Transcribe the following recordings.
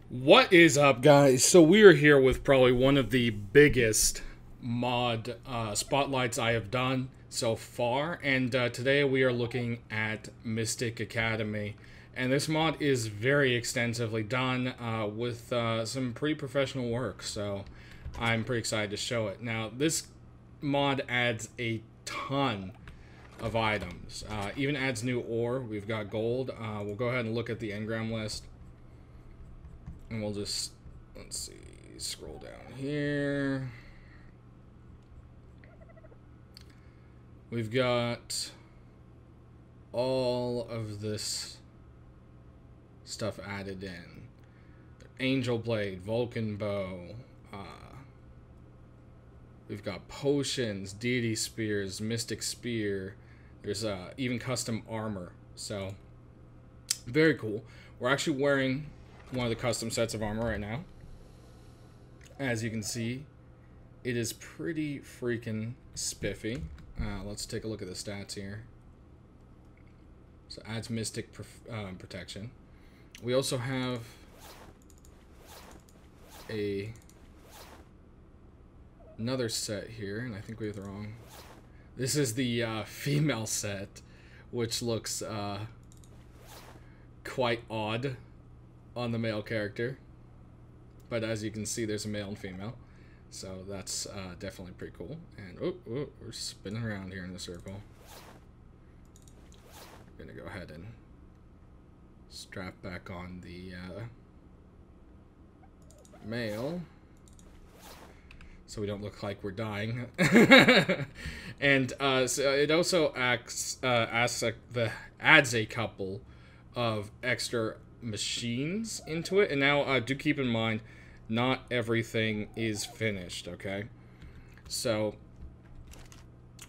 What is up, guys? So we are here with probably one of the biggest mod spotlights I have done so far, and today we are looking at Mystic Academy, and this mod is very extensively done with some pretty professional work, so I'm pretty excited to show it. Now, this mod adds a ton of items, even adds new ore. We've got gold. We'll go ahead and look at the engram list. And we'll just, let's see, scroll down here. We've got all of this stuff added in. Angel Blade, Vulcan Bow. We've got potions, deity spears, mystic spear. There's even custom armor. So, very cool. We're actually wearing one of the custom sets of armor right now. As you can see, it is pretty freaking spiffy. Let's take a look at the stats here. So adds mystic protection. We also have another set here, and I think we have the wrong. This is the female set, which looks quite odd on the male character, but as you can see, there's a male and female, so that's definitely pretty cool. And we're spinning around here in the circle. I'm gonna go ahead and strap back on the male so we don't look like we're dying. And so it also adds a couple of extra machines into it. And now do keep in mind, not everything is finished, okay? So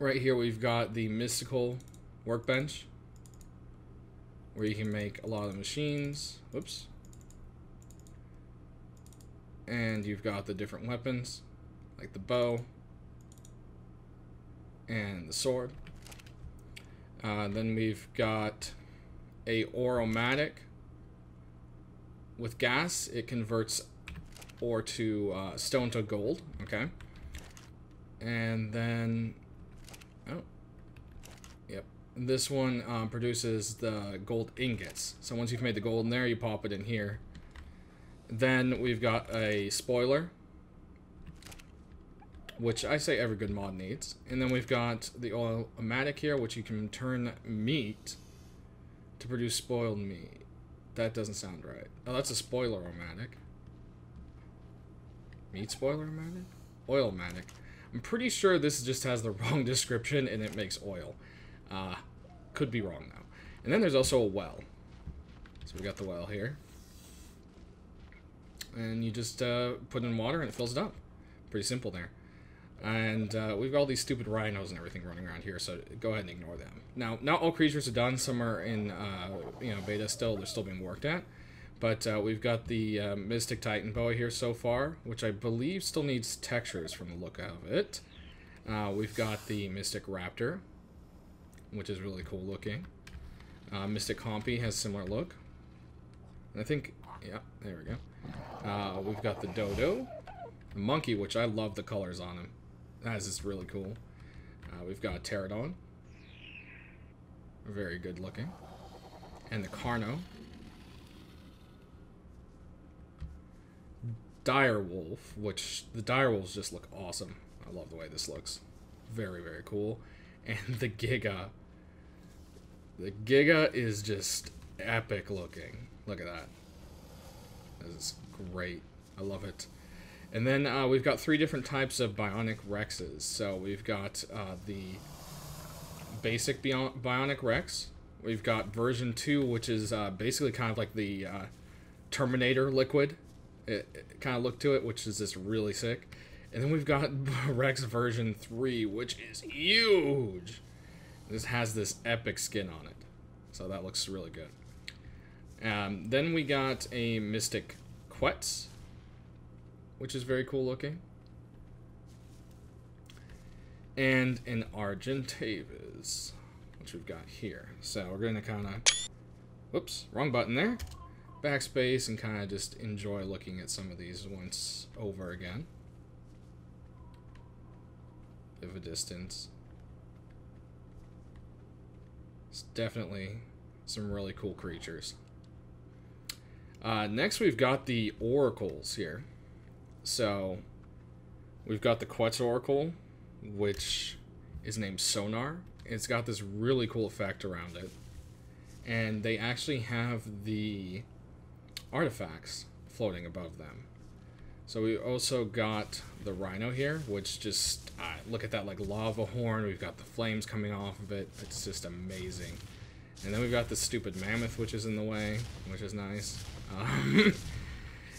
right here we've got the mystical workbench, where you can make a lot of machines. Whoops. And you've got the different weapons, like the bow and the sword. Then we've got a oromatic. With gas, it converts ore to stone to gold, okay? And then, this one produces the gold ingots. So once you've made the gold in there, you pop it in here. Then we've got a spoiler, which I say every good mod needs. And then we've got the oil-o-matic here, which you can turn meat to produce spoiled meat. That doesn't sound right. Oh, that's a spoiler-o-matic. Meat spoiler-o-matic? Oil-o-matic. I'm pretty sure this just has the wrong description and it makes oil. Could be wrong though. And then there's also a well. So we got the well here. And you just put in water and it fills it up. Pretty simple there. And we've got all these stupid rhinos and everything running around here, so go ahead and ignore them. Now, not all creatures are done. Some are in, beta still. They're still being worked at. But we've got the Mystic Titanoboa here so far, which I believe still needs textures from the look of it. We've got the Mystic Raptor, which is really cool looking. Mystic Compy has similar look. And I think, yeah, there we go. We've got the Dodo. The Monkey, which I love the colors on him. That is really cool. We've got Pterodon. Very good looking. And the Carno. Direwolf, which the direwolves just look awesome. I love the way this looks. Very, very cool. And the Giga. The Giga is just epic looking. Look at that. This is great. I love it. And then we've got 3 different types of Bionic Rexes. So we've got the basic Bionic Rex. We've got version 2, which is basically kind of like the Terminator liquid. It kind of looked to it, which is just really sick. And then we've got Rex version 3, which is huge. This has this epic skin on it. So that looks really good. Then we got a Mystic Quetz, which is very cool looking. and an Argentavis, which we've got here. So we're going to kind of, whoops, wrong button there, backspace and kind of just enjoy looking at some of these once over again. Bit of a distance. It's definitely some really cool creatures. Next we've got the oracles here. So we've got the Quartz Oracle, which is named Sonar. It's got this really cool effect around it. And they actually have the artifacts floating above them. So we also got the Rhino here, which just, look at that like lava horn. We've got the flames coming off of it. It's just amazing. And then we've got the stupid mammoth, which is in the way, which is nice.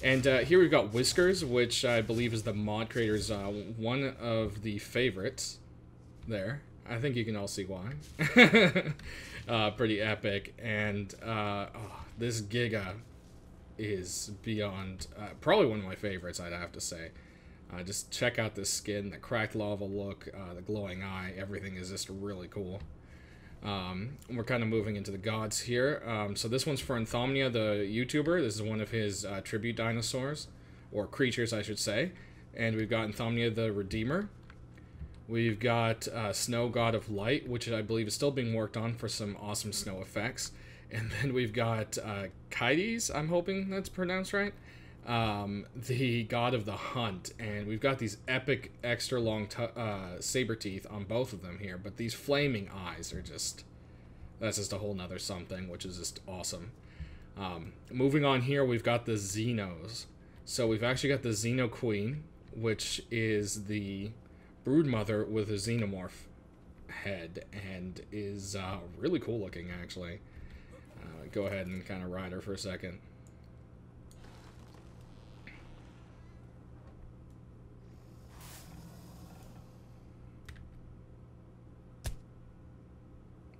And here we've got Whiskers, which I believe is the mod creator's one of the favorites there. I think you can all see why. Pretty epic. And this Giga is beyond, probably one of my favorites, I'd have to say. Just check out this skin, the cracked lava look, the glowing eye, everything is just really cool. We're kind of moving into the gods here. So this one's for Insomnia, the YouTuber. This is one of his tribute dinosaurs, or creatures, I should say. And we've got Insomnia, the Redeemer. We've got Snow God of Light, which I believe is still being worked on for some awesome snow effects. And then we've got Kaides, I'm hoping that's pronounced right. The God of the Hunt, and we've got these epic extra long saber teeth on both of them here, but these flaming eyes are just, that's just a whole nother something, which is just awesome. Moving on here, we've got the Zenos. So we've actually got the Zeno Queen, which is the broodmother with a xenomorph head, and is really cool looking actually. Go ahead and kind of ride her for a second.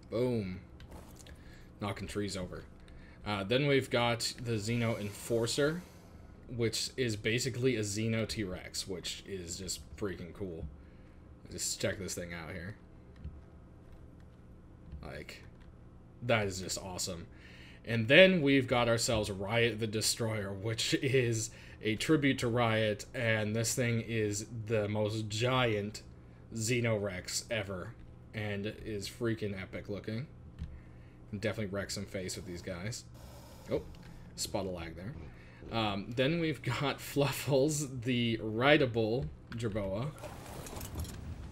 Boom. Knocking trees over. Then we've got the Zeno Enforcer, which is basically a Zeno T-Rex, which is just freaking cool. Just check this thing out here. Like, that is just awesome. And then we've got ourselves Riot the Destroyer, which is a tribute to Riot, and this thing is the most giant Zeno Rex ever, and is freaking epic looking. Definitely wreck some face with these guys. Oh, spot a lag there. Then we've got Fluffles, the rideable Jerboa.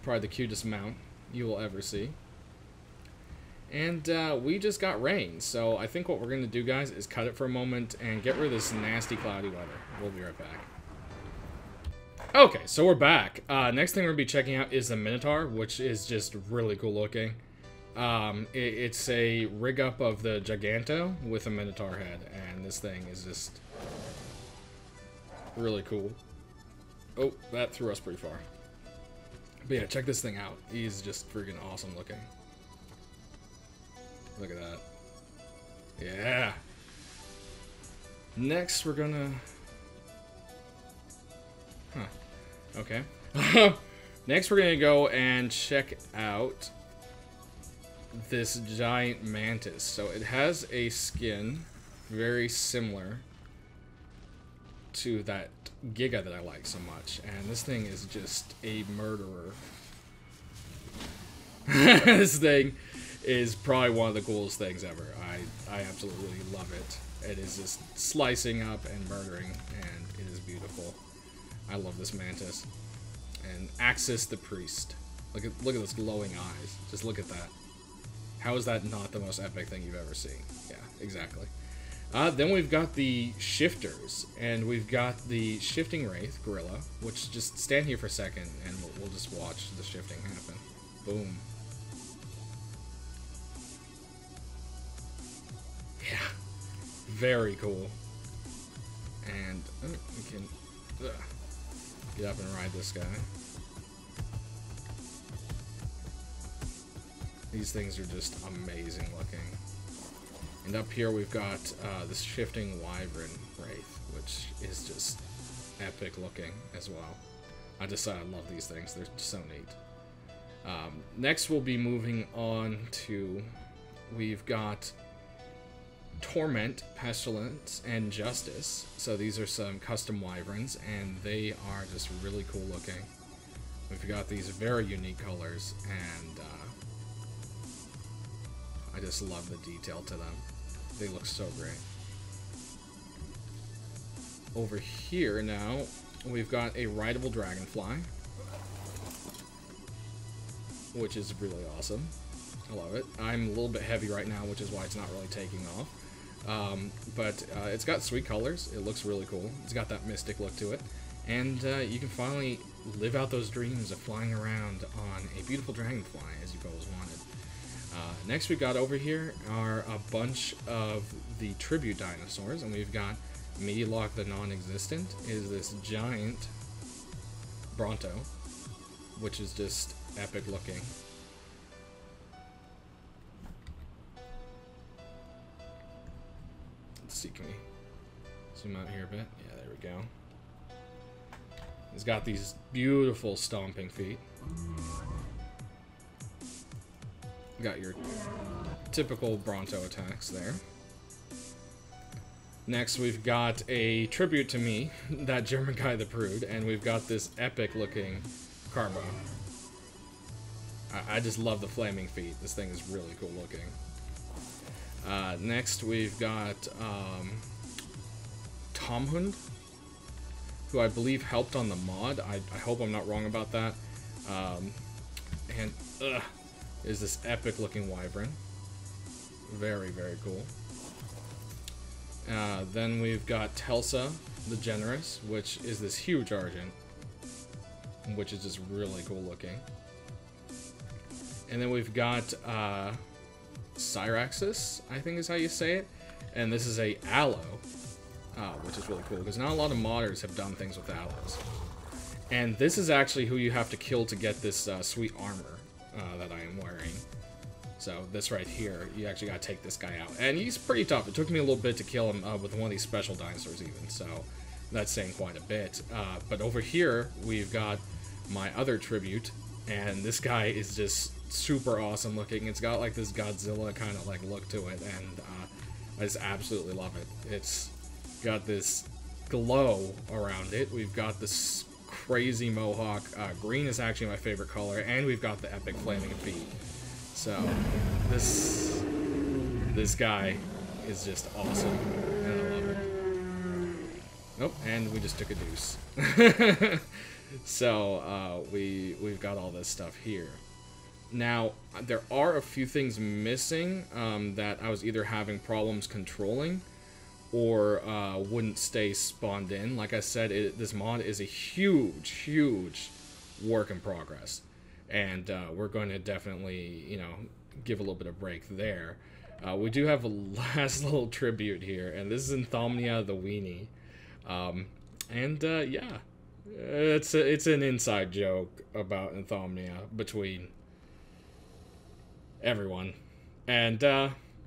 Probably the cutest mount you will ever see. And we just got rain, so I think what we're going to do, guys, is cut it for a moment and get rid of this nasty cloudy weather. We'll be right back. Okay, so we're back. Next thing we're going to be checking out is the Minotaur, which is just really cool looking. It's a rig up of the Giganto with a Minotaur head, and this thing is just really cool. Oh, that threw us pretty far. But yeah, check this thing out. He's just freaking awesome looking. Look at that. Yeah. Next, we're gonna... Huh. Okay. Next, we're gonna go and check out this giant mantis. So it has a skin very similar to that Giga that I like so much. And this thing is just a murderer. This thing is probably one of the coolest things ever. I absolutely love it. It is just slicing up and murdering, and it is beautiful. I love this mantis. And Axis the Priest. Look at those glowing eyes. Just look at that. How is that not the most epic thing you've ever seen? Yeah, exactly. Then we've got the Shifters, and we've got the Shifting Wraith, Gorilla, which just stand here for a second, and we'll just watch the shifting happen. Boom. Yeah, very cool. And we can get up and ride this guy. These things are just amazing looking. And up here we've got this Shifting Wyvern Wraith, which is just epic looking as well. I love these things. They're so neat. Next, we'll be moving on to, we've got Torment, Pestilence, and Justice. So these are some custom wyverns, and they are just really cool looking. We've got these very unique colors, and I just love the detail to them. They look so great. Over here now, we've got a rideable dragonfly, which is really awesome. I love it. I'm a little bit heavy right now, which is why it's not really taking off. But it's got sweet colors. It looks really cool. It's got that mystic look to it. And you can finally live out those dreams of flying around on a beautiful dragonfly, as you've always wanted. Next we've got over here are a bunch of the tribute dinosaurs, and we've got Medilock the Non-Existent is this giant Bronto, which is just epic looking. Let's see, can we zoom out here a bit? Yeah, there we go. He's got these beautiful stomping feet. Got your typical Bronto attacks there. Next, we've got a tribute to me, ThatGermanGuy the Prude, and we've got this epic-looking Carbo. I just love the flaming feet. This thing is really cool looking. Next, we've got Tomhund, who I believe helped on the mod. I hope I'm not wrong about that. And is this epic-looking wyvern. Very, very cool. Then we've got Telsa the Generous, which is this huge Argent, which is just really cool looking. And then we've got Syraxis, I think is how you say it. And this is a Aloe, which is really cool, because not a lot of modders have done things with Aloes. And this is actually who you have to kill to get this sweet armor that I am wearing. So this right here, you actually gotta take this guy out. And he's pretty tough. It took me a little bit to kill him with one of these special dinosaurs even, so that's saying quite a bit. But over here, we've got my other tribute, and this guy is just super awesome looking. It's got like this Godzilla kind of like look to it, and I just absolutely love it. It's got this glow around it. We've got this crazy mohawk. Green is actually my favorite color, and we've got the epic flaming feet. So this guy is just awesome, and I love it. Nope, and we just took a deuce. So we've got all this stuff here. Now there are a few things missing that I was either having problems controlling or wouldn't stay spawned in. Like I said, this mod is a huge work in progress. And we're going to definitely, you know, give a little bit of break there. We do have a last little tribute here, and this is Insomnia the Weenie. Yeah, it's an inside joke about Insomnia between everyone. And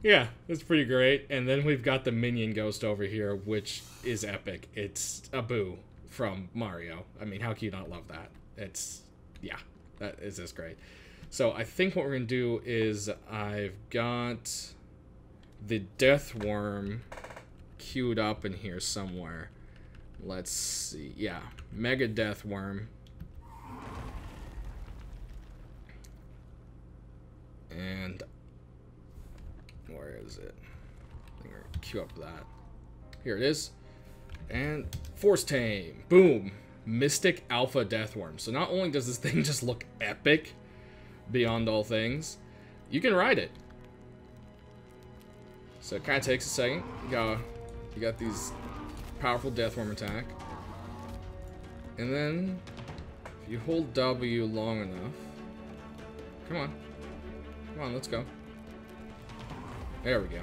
yeah, it's pretty great. And then we've got the Minion Ghost over here, which is epic. It's Abu from Mario. I mean, how can you not love that? It's, yeah. That is just great. So I think what we're going to do is I've got the Death Worm queued up in here somewhere. Let's see. Yeah, Mega Death Worm. And where is it? I think we're going to queue up that. Here it is. And Force Tame. Boom. Mystic Alpha Deathworm. So not only does this thing just look epic beyond all things, you can ride it. So it kind of takes a second. You got these powerful Deathworm attack. And then if you hold W long enough. Come on, let's go. There we go.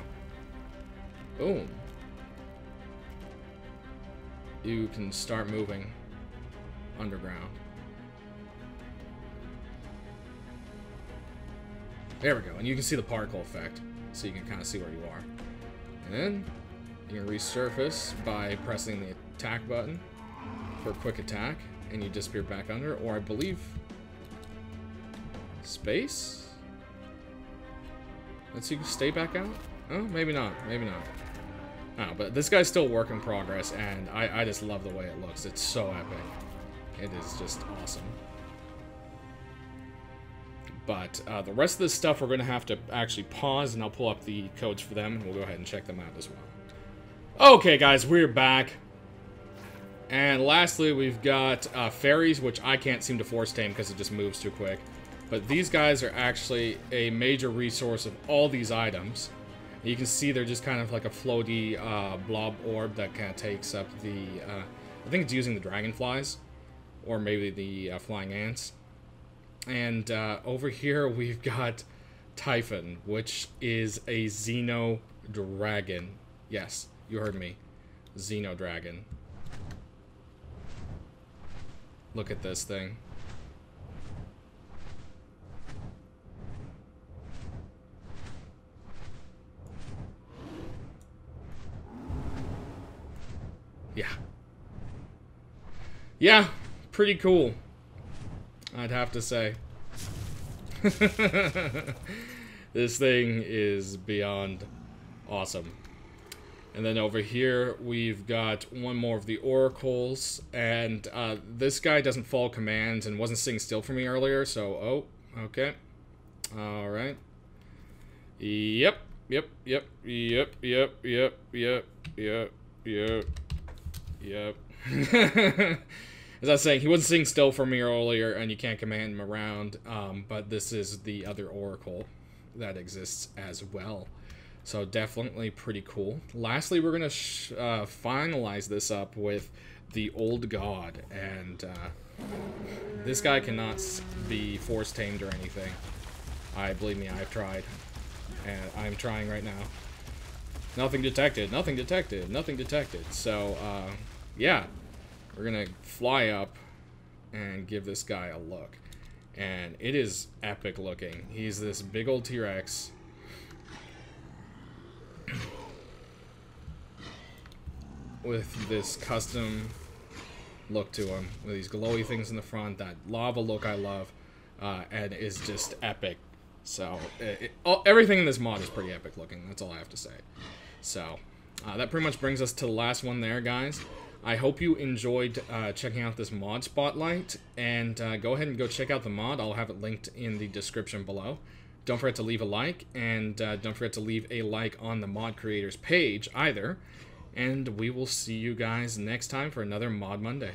Boom. You can start moving underground. There we go, and you can see the particle effect, so you can kind of see where you are. And then you can resurface by pressing the attack button for a quick attack, and you disappear back under, or I believe Space? Let's you stay back out? Oh, maybe not. Maybe not. Oh, but this guy's still work in progress, and I just love the way it looks. It's so epic. It is just awesome. But the rest of this stuff we're going to have to actually pause, and I'll pull up the codes for them, and we'll go ahead and check them out as well. Okay, guys, we're back. And lastly, we've got Fairies, which I can't seem to force tame because it just moves too quick. But these guys are actually a major resource of all these items. You can see they're just kind of like a floaty blob orb that kind of takes up the... I think it's using the dragonflies, or maybe the flying ants. And over here we've got Typhon, which is a Zeno dragon. Yes, you heard me. Zeno dragon. Look at this thing. Yeah. Yeah, pretty cool, I'd have to say. This thing is beyond awesome. And then over here, we've got one more of the oracles, and this guy doesn't follow commands and wasn't sitting still for me earlier, so, oh, okay. Alright. Yep. As I was saying, he wasn't sitting still for me earlier, and you can't command him around, but this is the other oracle that exists as well. So definitely pretty cool. Lastly, we're going to finalize this up with the Old God, and this guy cannot be force tamed or anything. Believe me, I've tried, and I'm trying right now. Nothing detected, nothing detected, nothing detected. So, yeah, we're going to fly up and give this guy a look. And it is epic looking. He's this big old T-Rex. With this custom look to him, with these glowy things in the front, that lava look I love, and is just epic. So everything in this mod is pretty epic looking. That's all I have to say. So that pretty much brings us to the last one there, guys. I hope you enjoyed checking out this mod spotlight, and go ahead and go check out the mod. I'll have it linked in the description below. Don't forget to leave a like, and don't forget to leave a like on the mod creators page either. And we will see you guys next time for another Mod Monday.